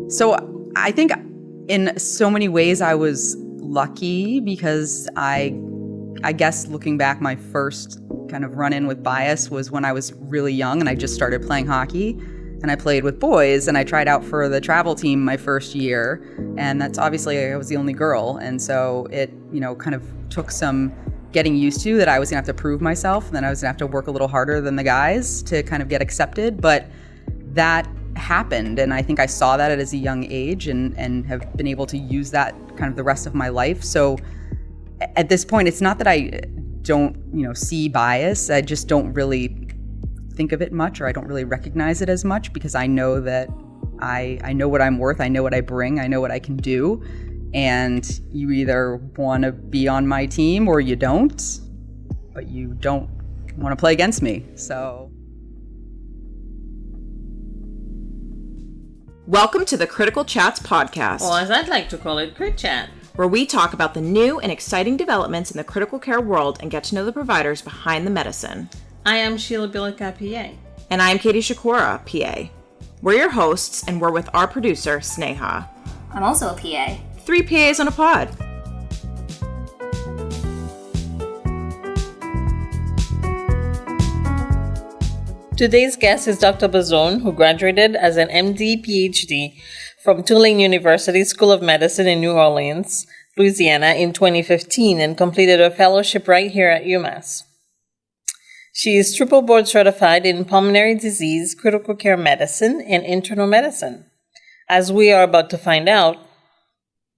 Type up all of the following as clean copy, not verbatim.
So I think in so many ways I was lucky because I guess looking back, my first kind of run-in with bias was when I was really young and I just started playing hockey. And I played with boys and I tried out for the travel team my first year. And that's obviously, I was the only girl. And so it, kind of took some getting used to that I was gonna have to prove myself. And then I was gonna have to work a little harder than the guys to kind of get accepted. But that happened. And I think I saw that at a young age and have been able to use that kind of the rest of my life. So at this point, it's not that I don't, see bias. I just don't really think of it much, or I don't really recognize it as much because I know that I know what I'm worth. I know what I bring. I know what I can do. And you either want to be on my team or you don't, but you don't want to play against me. So. Welcome to the Critical Chats podcast. Or as I'd like to call it, Crit Chat. Where we talk about the new and exciting developments in the critical care world and get to know the providers behind the medicine. I am Sheila Billica, PA. And I'm Katie Shakura, PA. We're your hosts, and we're with our producer, Sneha. I'm also a PA. 3 PAs on a pod. Today's guest is Dr. Bazzone, who graduated as an MD PhD from Tulane University School of Medicine in New Orleans, Louisiana in 2015 and completed a fellowship right here at UMass. She is triple board certified in pulmonary disease, critical care medicine, and internal medicine. As we are about to find out,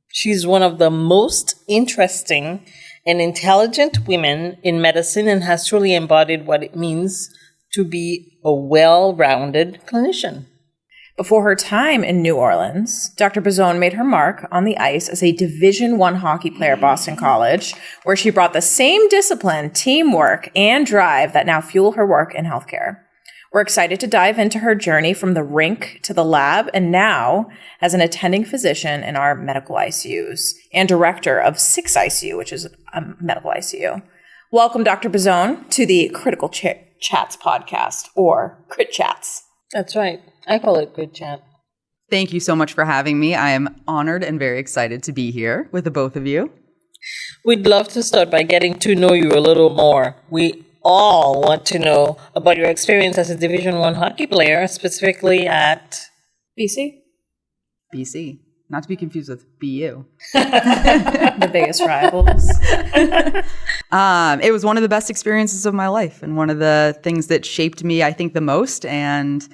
she's one of the most interesting and intelligent women in medicine and has truly embodied what it means to be a well-rounded clinician. Before her time in New Orleans, Dr. Bazzone made her mark on the ice as a Division I hockey player at Boston College, where she brought the same discipline, teamwork, and drive that now fuel her work in healthcare. We're excited to dive into her journey from the rink to the lab, and now as an attending physician in our medical ICUs and director of 6 ICU, which is a medical ICU. Welcome, Dr. Bazzone, to the Critical Chats podcast, or Crit Chats. That's right. I call it Crit Chat. Thank you so much for having me. I am honored and very excited to be here with the both of you. We'd love to start by getting to know you a little more. We all want to know about your experience as a Division I hockey player, specifically at BC. Not to be confused with BU. The biggest rivals. It was one of the best experiences of my life and one of the things that shaped me, I think, the most. And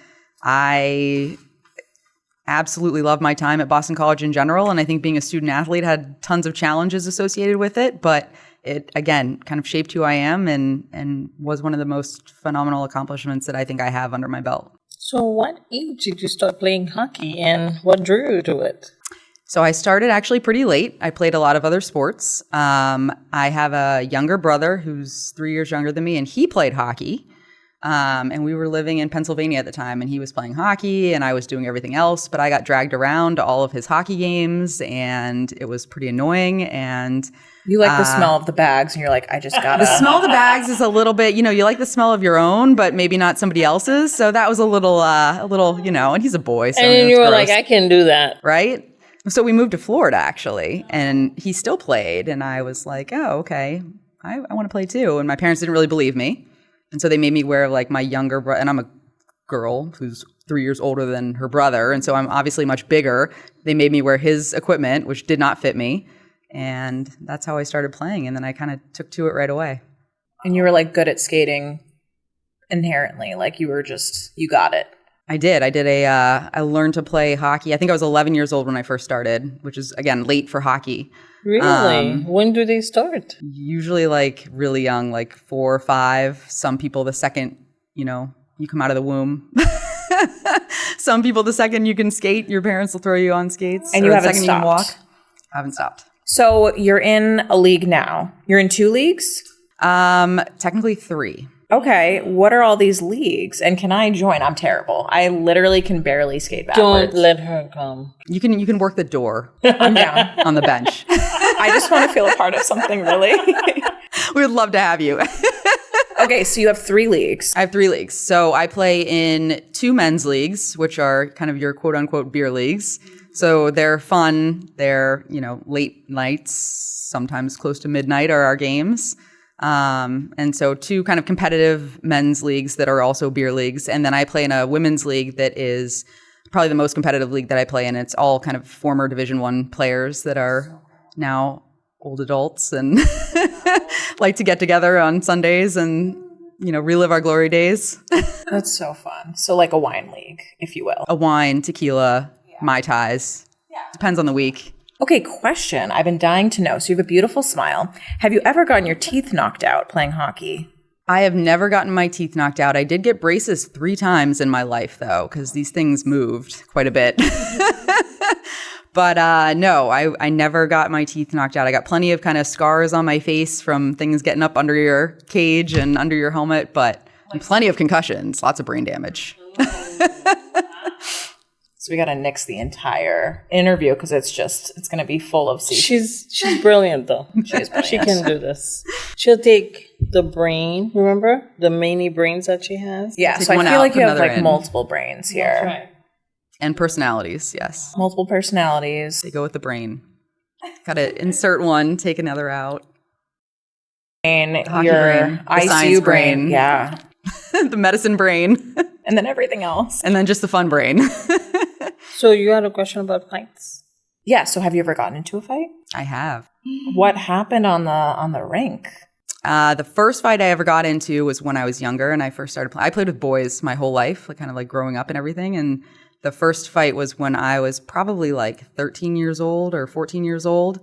I absolutely love my time at Boston College in general. And I think being a student athlete had tons of challenges associated with it. But it, again, kind of shaped who I am and was one of the most phenomenal accomplishments that I think I have under my belt. So what age did you start playing hockey and what drew you to it? So I started actually pretty late. I played a lot of other sports. I have a younger brother who's 3 years younger than me, and he played hockey. And we were living in Pennsylvania at the time, and he was playing hockey, and I was doing everything else. But I got dragged around to all of his hockey games, and it was pretty annoying. And you like the smell of the bags, and you're like, I just gotta. The smell of the bags is a little bit, you like the smell of your own, but maybe not somebody else's. So that was a little, and he's a boy. So and you were gross. Like, I can do that. Right? So we moved to Florida, actually, and he still played. And I was like, oh, okay, I want to play too. And my parents didn't really believe me. And so they made me wear like my younger brother, and I'm a girl who's 3 years older than her brother. And so I'm obviously much bigger. They made me wear his equipment, which did not fit me. And that's how I started playing. And then I kind of took to it right away. And you were like good at skating inherently. Like you got it. I did. I learned to play hockey. I think I was 11 years old when I first started, which is, again, late for hockey. Really? When do they start? Usually like really young, like 4 or 5. Some people the second, you come out of the womb. Some people the second you can skate, your parents will throw you on skates. And you haven't stopped. You can walk. I haven't stopped. So you're in a league now. You're in 2 leagues? Technically 3. Okay, what are all these leagues? And can I join? I'm terrible. I literally can barely skate backwards. Don't let her come. You can work the door. I'm down. On the bench. I just want to feel a part of something, really. We would love to have you. Okay, so you have 3 leagues. I have 3 leagues. So I play in 2 men's leagues, which are kind of your quote unquote beer leagues. So they're fun. They're, late nights, sometimes close to midnight are our games. And so 2 kind of competitive men's leagues that are also beer leagues. And then I play in a women's league that is probably the most competitive league that I play in. It's all kind of former Division I players that are now old adults and like to get together on Sundays and, relive our glory days. That's so fun. So like a wine league, if you will. A wine, tequila, Mai Tais. Depends on the week. Okay, question. I've been dying to know. So you have a beautiful smile. Have you ever gotten your teeth knocked out playing hockey? I have never gotten my teeth knocked out. I did get braces 3 times in my life, though, because these things moved quite a bit. But no, I never got my teeth knocked out. I got plenty of kind of scars on my face from things getting up under your cage and under your helmet, but plenty of concussions, lots of brain damage. So we got to nix the entire interview because it's going to be full of She's brilliant, though. She is brilliant. She can do this. She'll take the brain, remember? The many brains that she has. Yeah, so I feel like you have like multiple brains here. That's right. And personalities, yes. Multiple personalities. They go with the brain. Got to insert one, take another out. And Hockey your brain, the ICU science brain. Yeah. The medicine brain. And then everything else. And then just the fun brain. So you had a question about fights? Yeah, so have you ever gotten into a fight? I have. What happened on the rink? The first fight I ever got into was when I was younger and I first started playing. I played with boys my whole life, kind of like growing up and everything. And the first fight was when I was probably like 13 years old or 14 years old.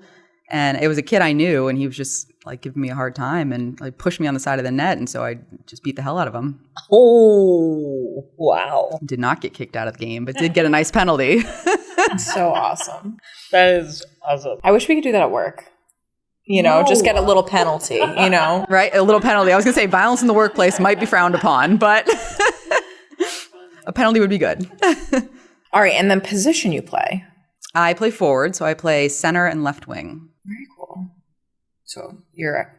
And it was a kid I knew, and he was just like giving me a hard time and like pushed me on the side of the net. And so I just beat the hell out of him. Oh, wow. Did not get kicked out of the game, but did get a nice penalty. So awesome. That is awesome. I wish we could do that at work. Just get a little penalty, Right? A little penalty. I was going to say violence in the workplace might be frowned upon, but a penalty would be good. All right. And then position you play. I play forward, so I play center and left wing. Very cool. So you're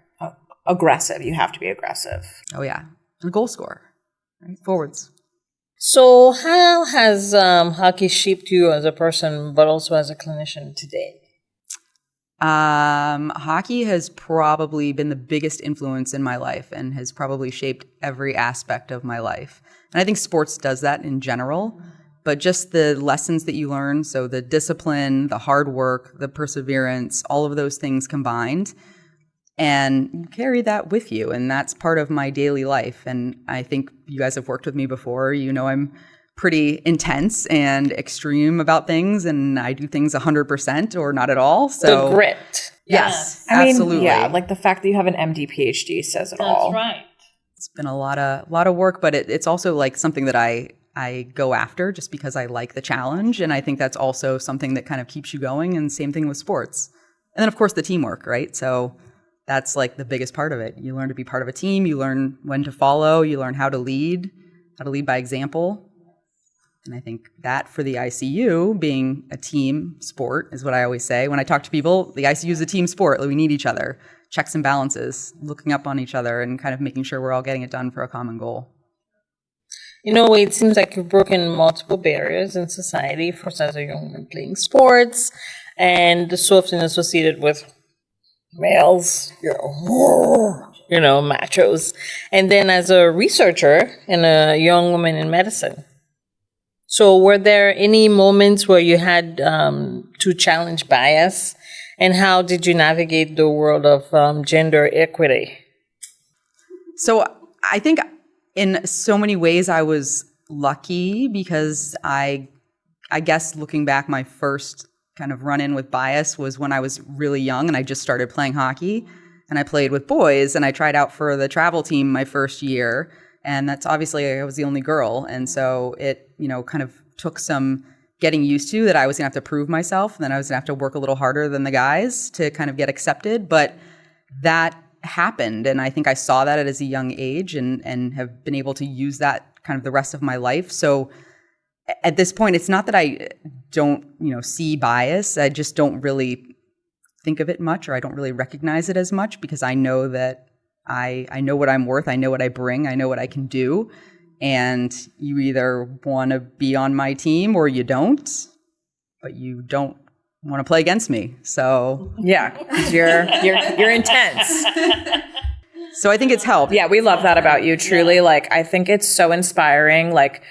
aggressive. You have to be aggressive. Oh, yeah. And a goal scorer. Right? Forwards. So how has hockey shaped you as a person, but also as a clinician today? Hockey has probably been the biggest influence in my life and has probably shaped every aspect of my life. And I think sports does that in general, but just the lessons that you learn, so the discipline, the hard work, the perseverance, all of those things combined, and you carry that with you. And that's part of my daily life. And I think you guys have worked with me before. I'm pretty intense and extreme about things, and I do things 100% or not at all. So the grit. Yes, I mean, absolutely. Yeah, like the fact that you have an MD PhD says it all. That's right. It's been a lot of work, but it's also like something that I go after just because I like the challenge, and I think that's also something that kind of keeps you going. And same thing with sports, and then of course the teamwork, right? So that's like the biggest part of it. You learn to be part of a team. You learn when to follow. You learn how to lead by example. And I think that for the ICU, being a team sport is what I always say. When I talk to people, the ICU is a team sport. We need each other. Checks and balances, looking up on each other and kind of making sure we're all getting it done for a common goal. It seems like you've broken multiple barriers in society, first as a young woman playing sports, and so often associated with males, machos, and then as a researcher and a young woman in medicine. So were there any moments where you had to challenge bias, and how did you navigate the world of gender equity? So I think in so many ways I was lucky because I guess looking back, my first kind of run-in with bias was when I was really young and I just started playing hockey, and I played with boys, and I tried out for the travel team my first year. And that's obviously, I was the only girl. And so it, kind of took some getting used to that I was going to have to prove myself. And then I was going to have to work a little harder than the guys to kind of get accepted. But that happened. And I think I saw that at a young age and have been able to use that kind of the rest of my life. So at this point, it's not that I don't, see bias. I just don't really think of it much, or I don't really recognize it as much because I know that I know what I'm worth. I know what I bring. I know what I can do. And you either want to be on my team or you don't, but you don't want to play against me. So Yeah, 'cause you're intense. so I think it's helped. Yeah, we love that about you. Truly, like I think it's so inspiring. Like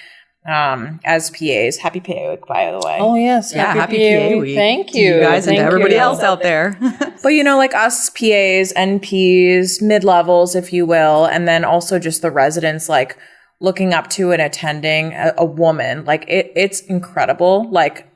as PAs, happy PA week, by the way. Oh, yes. Yeah, happy PA week. Thank To you. you guys and to Thank everybody you. else out there. But you know, like us PAs, NPs, mid-levels, if you will, and then also just the residents, like looking up to and attending a woman, like it's incredible. Like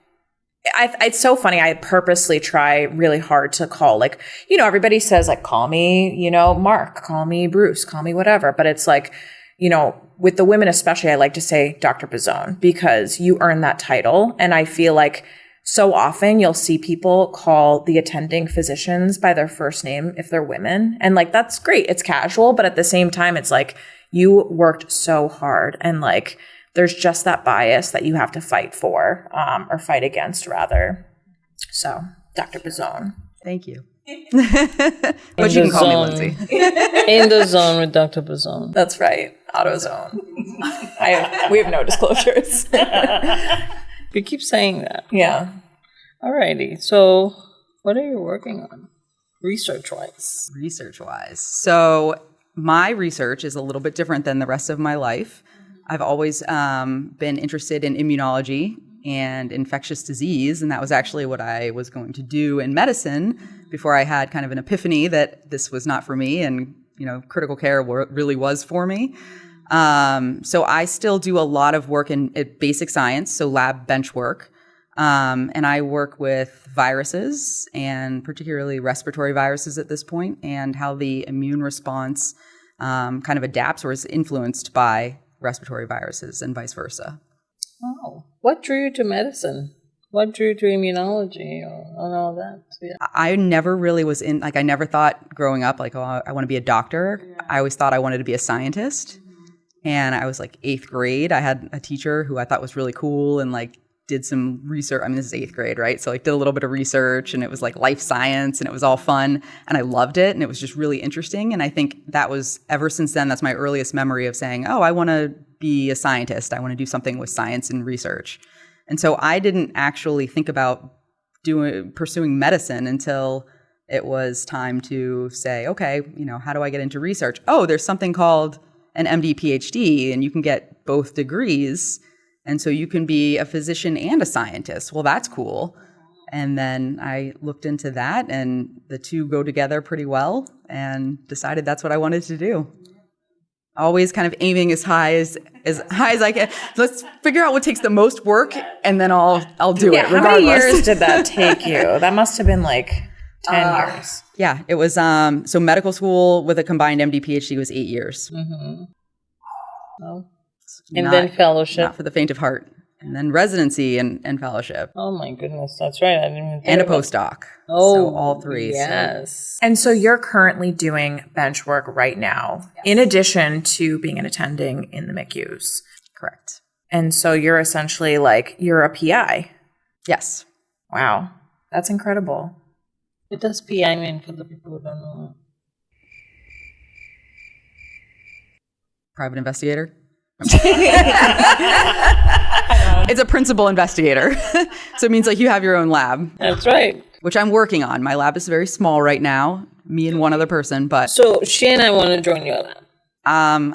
it's so funny. I purposely try really hard to call, like, you know, everybody says like, call me, you know, Mark, call me Bruce, call me whatever. But it's like, you know, with the women especially, I like to say Dr. Bazzone because you earn that title. And I feel like so often you'll see people call the attending physicians by their first name if they're women. And like, that's great. It's casual. But at the same time, it's like you worked so hard and like, there's just that bias that you have to fight for, or fight against rather. So Dr. Bazzone. Thank you. But you can call me Lindsey. In the zone with Dr. Bazzone. That's right. AutoZone. We have no disclosures. You keep saying that. Yeah. Alrighty. So, what are you working on, research-wise? Research-wise. So my research is a little bit different than the rest of my life. I've always been interested in immunology and infectious disease, and that was actually what I was going to do in medicine before I had kind of an epiphany that this was not for me, and critical care really was for me. So I still do a lot of work in basic science, so lab bench work, and I work with viruses and particularly respiratory viruses at this point, and how the immune response kind of adapts or is influenced by respiratory viruses and vice versa. Oh, what drew you to medicine? What drew you to immunology and all that? Yeah. I never really was I never thought growing up, like, oh, I want to be a doctor. Yeah. I always thought I wanted to be a scientist. And I was like 8th grade. I had a teacher who I thought was really cool and like did some research. I mean, this is 8th grade, right? So like did a little bit of research, and it was like life science, and it was all fun, and I loved it, and it was just really interesting. And I think that was, ever since then, that's my earliest memory of saying, oh, I want to be a scientist. I want to do something with science and research. And so I didn't actually think about pursuing medicine until it was time to say, okay, how do I get into research? Oh, there's something called an MD PhD, and you can get both degrees. And so you can be a physician and a scientist. Well, that's cool. And then I looked into that, and the two go together pretty well, and decided that's what I wanted to do. Always kind of aiming as high as I can. Let's figure out what takes the most work, and then I'll do it regardless. How many years did that take you? That must have been like 10 years. Yeah, it was, so medical school with a combined MD PhD was 8 years. Mm-hmm. Oh. And then fellowship. Not for the faint of heart. And then residency and fellowship. Oh my goodness, that's right. I didn't even think and a about postdoc. Oh, so all three. Yes. And so you're currently doing bench work right now, in addition to being an attending in the MICUs. Correct. And so you're essentially like, you're a PI. Yes. Wow. That's incredible. What does PI mean for the people who don't know? Private investigator. It's a principal investigator. So it means like you have your own lab. That's right. Which I'm working on. My lab is very small right now, me and one other person, but so she and I want to join your lab.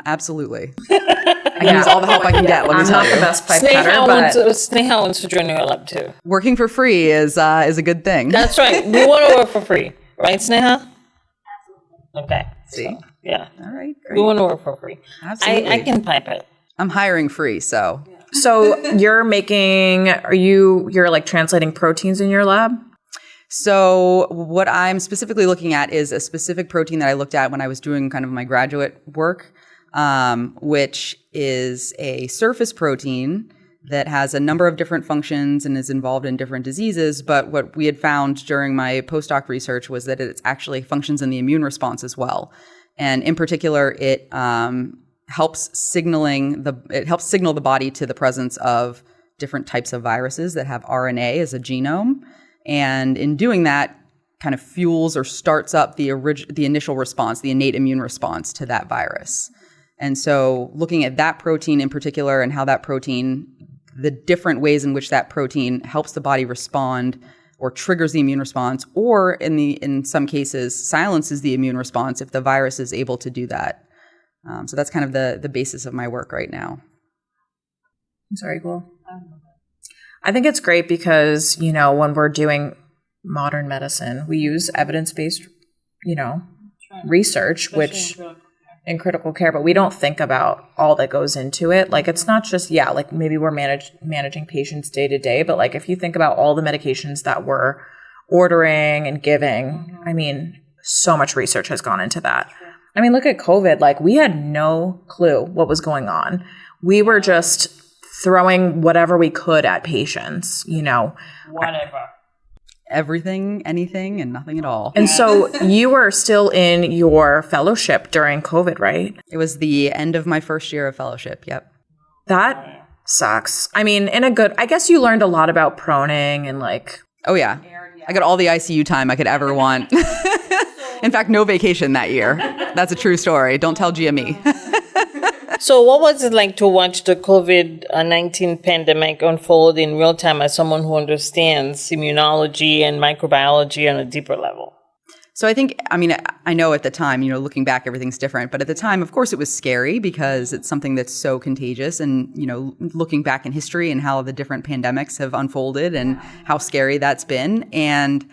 Absolutely. I can use all the help I can get, let me tell you. I'm not the best pipe cutter, but Sneha wants to join your lab too. Working for free is a good thing. That's right. We want to work for free. Right, Sneha? Okay. See? So, yeah. All right. Great. We want to work for free. Absolutely. I can pipe it. I'm hiring free, so. So you're you're like translating proteins in your lab? So what I'm specifically looking at is a specific protein that I looked at when I was doing kind of my graduate work, which is a surface protein that has a number of different functions and is involved in different diseases. But what we had found during my postdoc research was that it actually functions in the immune response as well. And in particular, it helps signal the body to the presence of different types of viruses that have RNA as a genome. And in doing that, kind of fuels or starts up the initial response, the innate immune response to that virus. And so looking at that protein in particular and how that protein, the different ways in which that protein helps the body respond or triggers the immune response, or in some cases silences the immune response if the virus is able to do that. So that's kind of the basis of my work right now. It's very cool. I think it's great because, when we're doing modern medicine, we use evidence-based, research, which in critical care, but we don't think about all that goes into it. Like, it's not just, like maybe we're managing patients day to day, but like if you think about all the medications that we're ordering and giving, I mean, so much research has gone into that. I mean, look at COVID. Like, we had no clue what was going on. We were just throwing whatever we could at patients, Whatever. Everything, anything, and nothing at all. And so you were still in your fellowship during COVID, right? It was the end of my first year of fellowship. Yep. That sucks. I mean, I guess you learned a lot about proning and like. Oh yeah. I got all the ICU time I could ever want. In fact, no vacation that year. That's a true story. Don't tell GME. So what was it like to watch the COVID-19 pandemic unfold in real time as someone who understands immunology and microbiology on a deeper level? So I know at the time, looking back, everything's different. But at the time, of course, it was scary because it's something that's so contagious. And, looking back in history and how the different pandemics have unfolded and how scary that's been. And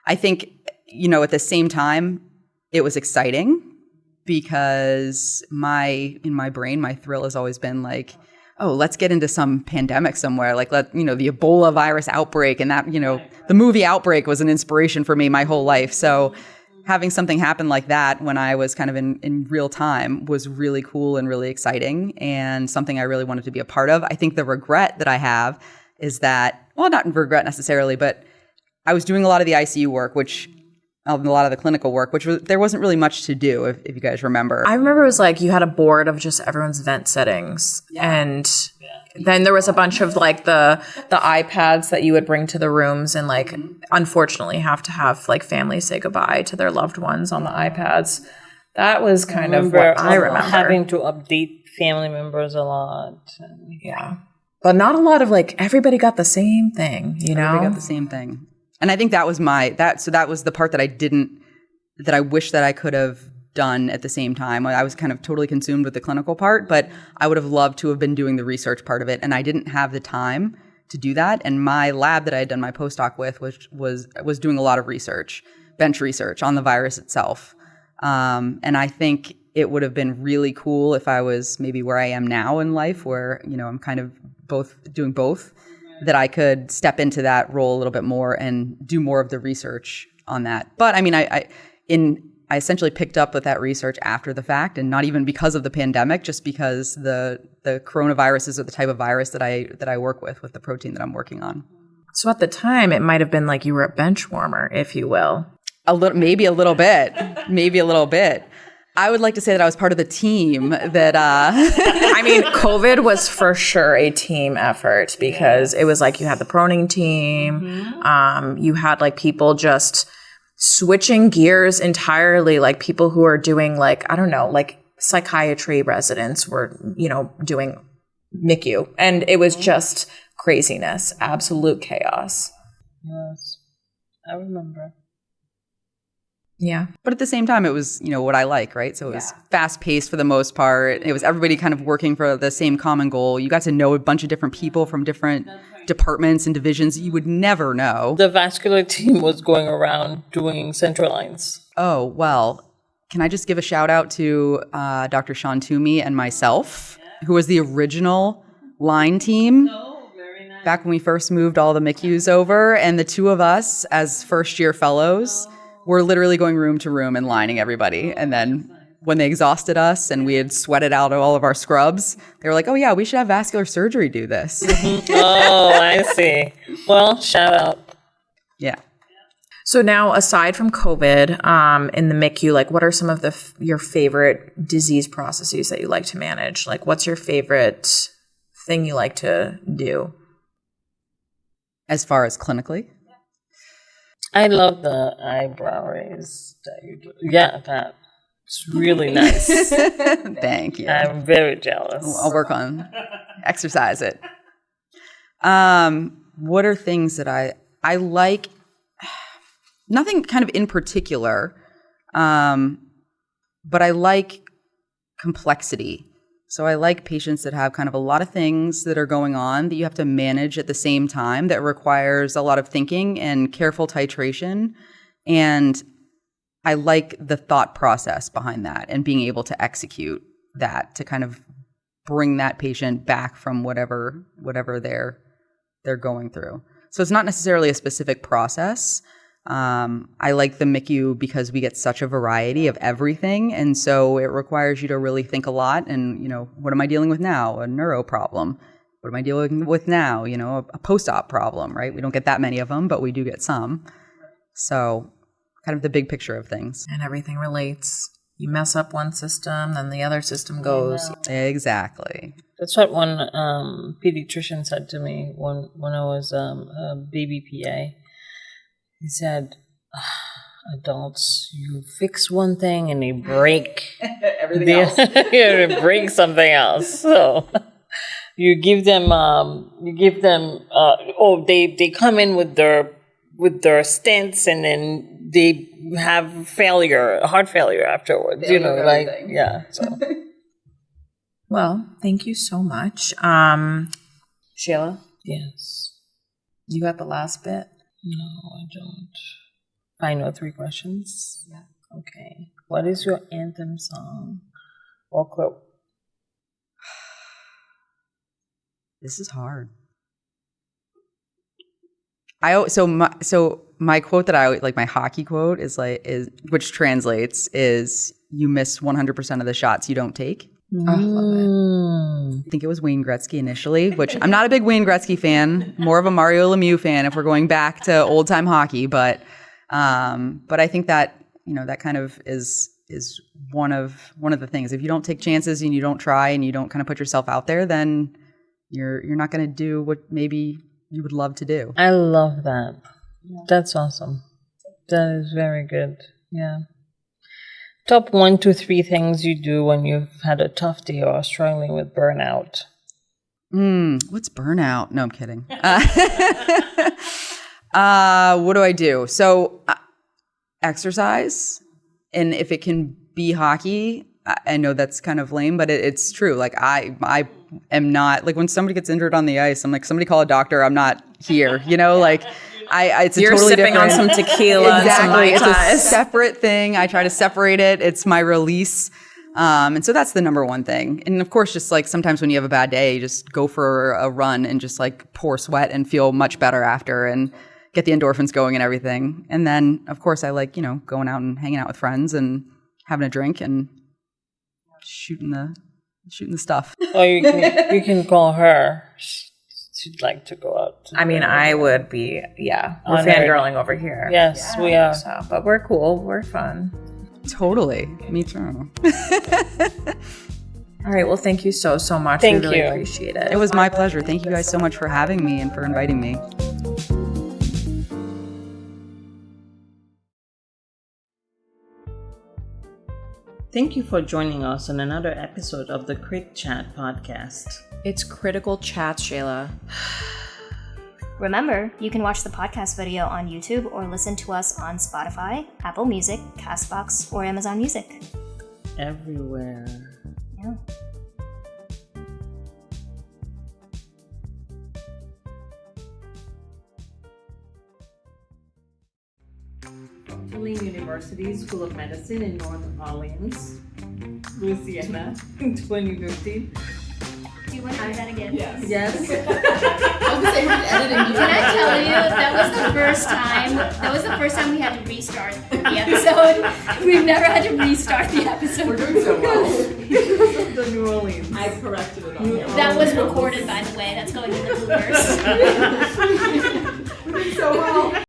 I think, at the same time, it was exciting. Because in my brain, my thrill has always been like, oh, let's get into some pandemic somewhere. Like, the Ebola virus outbreak and that, the movie Outbreak was an inspiration for me my whole life. So having something happen like that when I was kind of in real time was really cool and really exciting and something I really wanted to be a part of. I think the regret that I have is that, well, not regret necessarily, but I was doing a lot of the ICU work, a lot of the clinical work, there wasn't really much to do, if you guys remember. I remember it was like you had a board of just everyone's vent settings. Yeah. And then there was a bunch of like the iPads that you would bring to the rooms and like, unfortunately have to have like families say goodbye to their loved ones on the iPads. That was kind of what I remember. Having to update family members a lot. Yeah. But not a lot of like, everybody got the same thing, Everybody got the same thing. And I think that was that was the part that I wish that I could have done at the same time. I was kind of totally consumed with the clinical part, but I would have loved to have been doing the research part of it. And I didn't have the time to do that. And my lab that I had done my postdoc with was doing a lot of research, bench research on the virus itself. And I think it would have been really cool if I was maybe where I am now in life, where, I'm kind of doing both. That I could step into that role a little bit more and do more of the research on that. But I mean, I essentially picked up with that research after the fact, and not even because of the pandemic, just because the coronaviruses are the type of virus that I work with the protein that I'm working on. So at the time, it might have been like you were a bench warmer, if you will. Maybe a little bit. I would like to say that I was part of the team that... I mean, COVID was for sure a team effort because it was like you had the proning team. Mm-hmm. You had like people just switching gears entirely, like people who are doing like, I don't know, like psychiatry residents were, doing MICU. And it was just craziness, absolute chaos. Yes, I remember. Yeah. But at the same time, it was, what I like, right? So it was fast paced for the most part. It was everybody kind of working for the same common goal. You got to know a bunch of different people from different departments and divisions you would never know. The vascular team was going around doing central lines. Oh, well, can I just give a shout out to Dr. Sean Toomey and myself, who was the original line team. Back when we first moved all the MICUs over, and the two of us as first year fellows were literally going room to room and lining everybody. And then when they exhausted us and we had sweated out all of our scrubs, they were like, oh yeah, we should have vascular surgery do this. Oh, I see. Well, shout out. Yeah. So now, aside from COVID, in the MICU, like what are some of your favorite disease processes that you like to manage? Like what's your favorite thing you like to do? As far as clinically? I love the eyebrow raise that you do. Yeah, that's really nice. Thank you. I'm very jealous. I'll work on exercise it. What are things that I like? Nothing kind of in particular, but I like complexity. So I like patients that have kind of a lot of things that are going on that you have to manage at the same time that requires a lot of thinking and careful titration. And I like the thought process behind that and being able to execute that to kind of bring that patient back from whatever they're going through. So it's not necessarily a specific process. I like the MICU because we get such a variety of everything. And so it requires you to really think a lot. And, what am I dealing with now? A neuro problem. What am I dealing with now? A post-op problem, right? We don't get that many of them, but we do get some. So kind of the big picture of things. And everything relates. You mess up one system, then the other system goes. Exactly. That's what one pediatrician said to me when I was a baby PA. He said, adults, you fix one thing and they break everything else. They break something else. So you give them, they come in with their stents and then they have heart failure afterwards. So. Well, thank you so much. Sheila? Yes. You got the last bit? No, I don't. Final 3 questions? Yeah. Okay. What is your anthem song or quote? This is hard. My quote that I like, my hockey quote is which translates is, you miss 100% of the shots you don't take. Oh, I love it. I think it was Wayne Gretzky initially, which I'm not a big Wayne Gretzky fan, more of a Mario Lemieux fan if we're going back to old time hockey. But I think that, that kind of is one of the things. If you don't take chances and you don't try and you don't kind of put yourself out there, then you're not going to do what maybe you would love to do. I love that. Yeah. That's awesome. That is very good. Yeah. Top 1 to 3 things you do when you've had a tough day or are struggling with burnout. What's burnout? No, I'm kidding. What do I do? So exercise. And if it can be hockey, I know that's kind of lame, but it's true. Like I am not, like when somebody gets injured on the ice, I'm like, somebody call a doctor. I'm not here, like it's You're totally sipping different. on some tequila Exactly. and some Mai It's Tais. a separate thing. I try to separate it. It's my release. And so that's the number one thing. And of course, just like sometimes when you have a bad day, you just go for a run and just like pour sweat and feel much better after and get the endorphins going and everything. And then of course I like, going out and hanging out with friends and having a drink and shooting the stuff. Or you can call her. She'd like to go out. I mean, I would be, yeah. We're fangirling over here. Yes, we are. So, but we're cool. We're fun. Totally. Me too. All right. Well, thank you so much. Thank we really you. appreciate it. It was my pleasure. Thank you guys so much for having me and for inviting me. Thank you for joining us on another episode of the Crit Chat podcast. It's critical chat, Shayla. Remember, you can watch the podcast video on YouTube or listen to us on Spotify, Apple Music, CastBox, or Amazon Music. Everywhere. Yeah. Tulane University School of Medicine in North Orleans, Louisiana in 2015. Do you want to do that again? Yes. Can I tell you, that was the first time we had to restart the episode. We've never had to restart the episode. We're doing so well. Because of the New Orleans. I corrected it on That was recorded, by the way. That's going in the bloopers. We're doing so well.